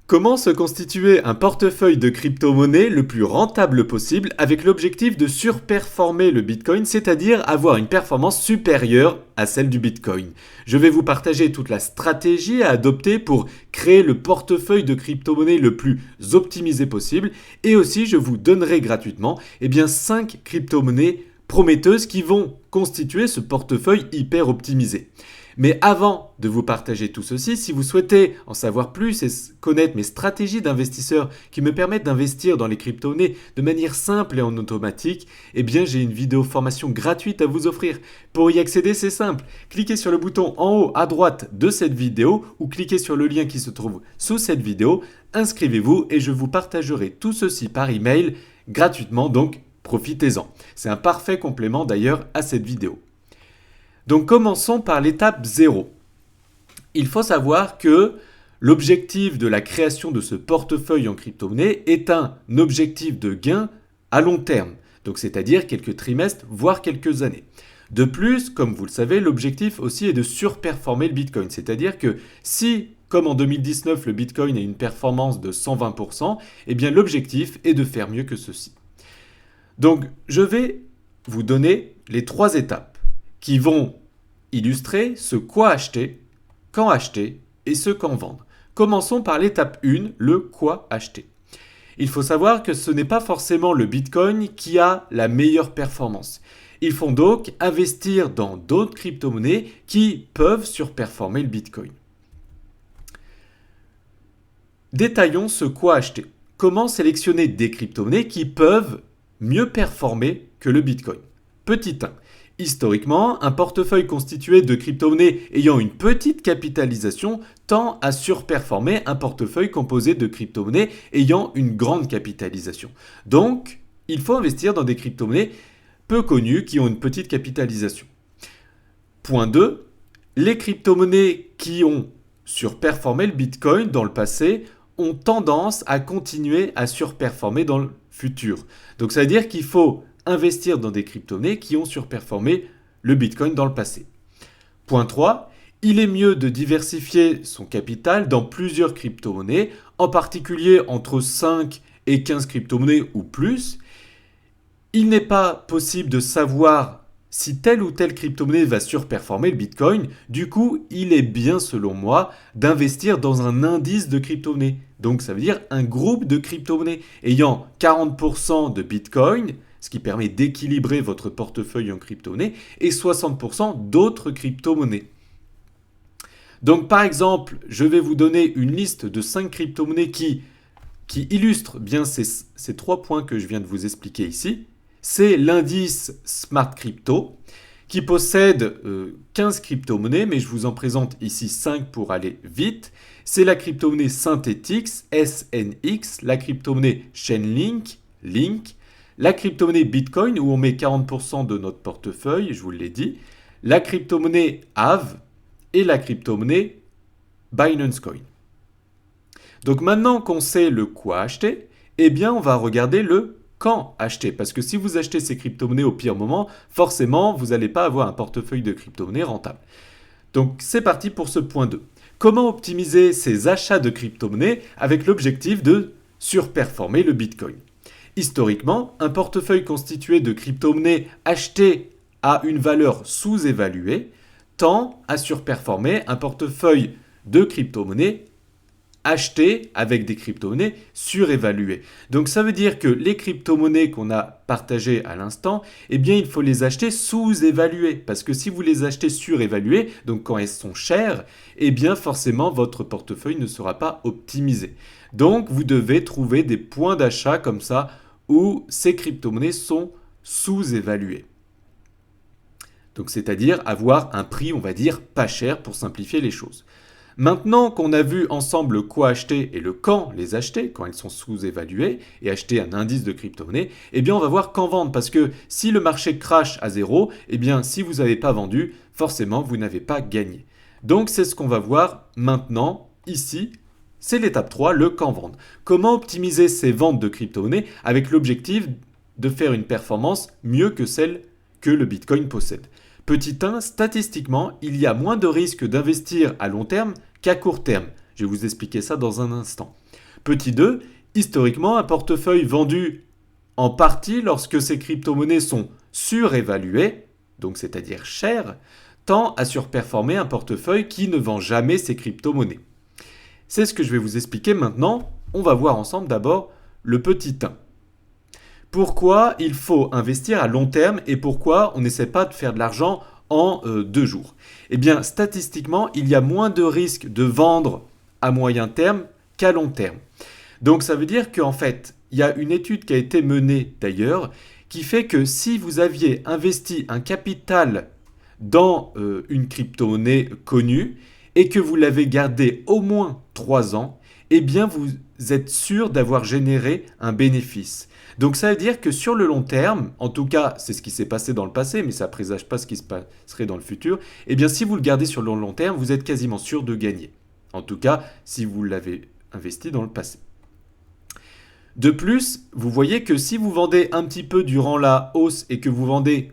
Comment se constituer un portefeuille de crypto-monnaies le plus rentable possible avec l'objectif de surperformer le Bitcoin, c'est-à-dire avoir une performance supérieure à celle du Bitcoin. Je vais vous partager toute la stratégie à adopter pour créer le portefeuille de crypto-monnaies le plus optimisé possible et aussi je vous donnerai gratuitement 5 crypto-monnaies prometteuses qui vont constituer ce portefeuille hyper optimisé. Mais avant de vous partager tout ceci, si vous souhaitez en savoir plus et connaître mes stratégies d'investisseur qui me permettent d'investir dans les crypto-monnaies de manière simple et en automatique, j'ai une vidéo formation gratuite à vous offrir. Pour y accéder, c'est simple. Cliquez sur le bouton en haut à droite de cette vidéo ou cliquez sur le lien qui se trouve sous cette vidéo. Inscrivez-vous et je vous partagerai tout ceci par email gratuitement, donc profitez-en. C'est un parfait complément d'ailleurs à cette vidéo. Donc commençons par l'étape 0. Il faut savoir que l'objectif de la création de ce portefeuille en crypto-monnaie est un objectif de gain à long terme, donc c'est-à-dire quelques trimestres, voire quelques années. De plus, comme vous le savez, l'objectif aussi est de surperformer le Bitcoin, c'est-à-dire que si, comme en 2019, le Bitcoin a une performance de 120%, l'objectif est de faire mieux que ceci. Donc je vais vous donner les 3 étapes qui vont illustrer ce quoi acheter, quand acheter et ce quand vendre. Commençons par l'étape 1, le quoi acheter. Il faut savoir que ce n'est pas forcément le Bitcoin qui a la meilleure performance. Il faut donc investir dans d'autres crypto-monnaies qui peuvent surperformer le Bitcoin. Détaillons ce quoi acheter. Comment sélectionner des crypto-monnaies qui peuvent mieux performer que le Bitcoin? Petit 1. Historiquement, un portefeuille constitué de crypto-monnaies ayant une petite capitalisation tend à surperformer un portefeuille composé de crypto-monnaies ayant une grande capitalisation. Donc, il faut investir dans des crypto-monnaies peu connues qui ont une petite capitalisation. Point 2. Les crypto-monnaies qui ont surperformé le Bitcoin dans le passé ont tendance à continuer à surperformer dans le futur. Donc, ça veut dire qu'il faut investir dans des crypto-monnaies qui ont surperformé le Bitcoin dans le passé. Point 3. Il est mieux de diversifier son capital dans plusieurs crypto-monnaies, en particulier entre 5 et 15 crypto-monnaies ou plus. Il n'est pas possible de savoir si telle ou telle crypto-monnaie va surperformer le Bitcoin. Du coup, il est bien, selon moi, d'investir dans un indice de crypto-monnaies. Donc, ça veut dire un groupe de crypto-monnaies ayant 40% de Bitcoin, ce qui permet d'équilibrer votre portefeuille en crypto-monnaie, et 60% d'autres crypto-monnaies. Donc par exemple, je vais vous donner une liste de 5 crypto-monnaies qui illustrent bien ces 3 points que je viens de vous expliquer ici. C'est l'indice Smart Crypto, qui possède 15 crypto-monnaies, mais je vous en présente ici 5 pour aller vite. C'est la crypto-monnaie Synthetix, SNX, la crypto-monnaie Chainlink, Link, la crypto-monnaie Bitcoin, où on met 40% de notre portefeuille, je vous l'ai dit, la crypto-monnaie Aave et la crypto-monnaie Binance Coin. Donc maintenant qu'on sait le quoi acheter, on va regarder le quand acheter. Parce que si vous achetez ces crypto-monnaies au pire moment, forcément, vous n'allez pas avoir un portefeuille de crypto-monnaies rentable. Donc c'est parti pour ce point 2. Comment optimiser ces achats de crypto-monnaies avec l'objectif de surperformer le Bitcoin? Historiquement, un portefeuille constitué de crypto-monnaies achetées à une valeur sous-évaluée tend à surperformer un portefeuille de crypto-monnaies achetées avec des crypto-monnaies surévaluées. Donc ça veut dire que les crypto-monnaies qu'on a partagées à l'instant, il faut les acheter sous-évaluées. Parce que si vous les achetez surévaluées, donc quand elles sont chères, forcément votre portefeuille ne sera pas optimisé. Donc vous devez trouver des points d'achat comme ça où ces crypto-monnaies sont sous-évaluées. Donc c'est-à-dire avoir un prix, on va dire, pas cher pour simplifier les choses. Maintenant qu'on a vu ensemble le quoi acheter et le quand les acheter, quand elles sont sous-évaluées, et acheter un indice de crypto-monnaie, on va voir quand vendre. Parce que si le marché crash à zéro, si vous n'avez pas vendu, forcément vous n'avez pas gagné. Donc c'est ce qu'on va voir maintenant, ici. C'est l'étape 3, le quand vendre. Comment optimiser ces ventes de crypto-monnaies avec l'objectif de faire une performance mieux que celle que le Bitcoin possède. Petit 1, statistiquement, il y a moins de risques d'investir à long terme qu'à court terme. Je vais vous expliquer ça dans un instant. Petit 2, historiquement, un portefeuille vendu en partie lorsque ces crypto-monnaies sont surévaluées, donc c'est-à-dire chères, tend à surperformer un portefeuille qui ne vend jamais ces crypto-monnaies. C'est ce que je vais vous expliquer maintenant. On va voir ensemble d'abord le petit 1. Pourquoi il faut investir à long terme et pourquoi on n'essaie pas de faire de l'argent en 2 jours? Eh bien, statistiquement, il y a moins de risques de vendre à moyen terme qu'à long terme. Donc ça veut dire qu'en fait, il y a une étude qui a été menée d'ailleurs qui fait que si vous aviez investi un capital dans une crypto-monnaie connue et que vous l'avez gardé au moins 3 ans, eh bien vous êtes sûr d'avoir généré un bénéfice. Donc ça veut dire que sur le long terme, en tout cas c'est ce qui s'est passé dans le passé, mais ça ne présage pas ce qui se passerait dans le futur, eh bien si vous le gardez sur le long terme, vous êtes quasiment sûr de gagner. En tout cas, si vous l'avez investi dans le passé. De plus, vous voyez que si vous vendez un petit peu durant la hausse et que vous vendez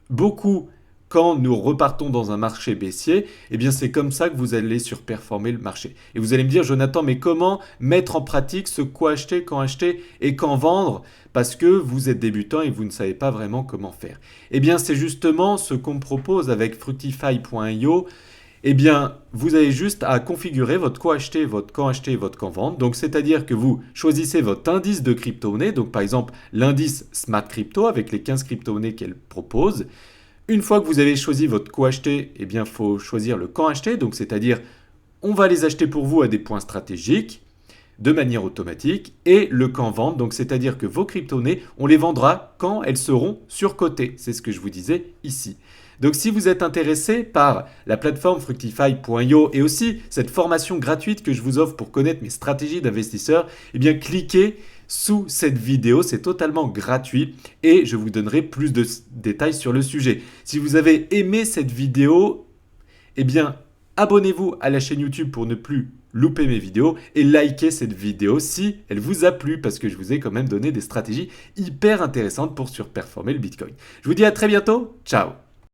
beaucoup quand nous repartons dans un marché baissier, eh bien c'est comme ça que vous allez surperformer le marché. Et vous allez me dire, Jonathan, mais comment mettre en pratique ce quoi acheter et quand vendre parce que vous êtes débutant et vous ne savez pas vraiment comment faire? Eh bien c'est justement ce qu'on me propose avec Fructify.io. Eh bien, vous avez juste à configurer votre quoi acheter, votre quand vendre. Donc, c'est-à-dire que vous choisissez votre indice de crypto-monnaie. Donc, par exemple, l'indice Smart Crypto avec les 15 crypto-monnaies qu'elle propose. Une fois que vous avez choisi votre quoi acheter, eh bien, il faut choisir le quand acheter. Donc, c'est-à-dire, on va les acheter pour vous à des points stratégiques de manière automatique. Et le quand vendre, donc c'est-à-dire que vos crypto-monnaies, on les vendra quand elles seront surcotées. C'est ce que je vous disais ici. Donc si vous êtes intéressé par la plateforme Fructify.io et aussi cette formation gratuite que je vous offre pour connaître mes stratégies d'investisseur, eh bien cliquez sous cette vidéo, c'est totalement gratuit et je vous donnerai plus de détails sur le sujet. Si vous avez aimé cette vidéo, eh bien abonnez-vous à la chaîne YouTube pour ne plus louper mes vidéos et likez cette vidéo si elle vous a plu parce que je vous ai quand même donné des stratégies hyper intéressantes pour surperformer le Bitcoin. Je vous dis à très bientôt, ciao!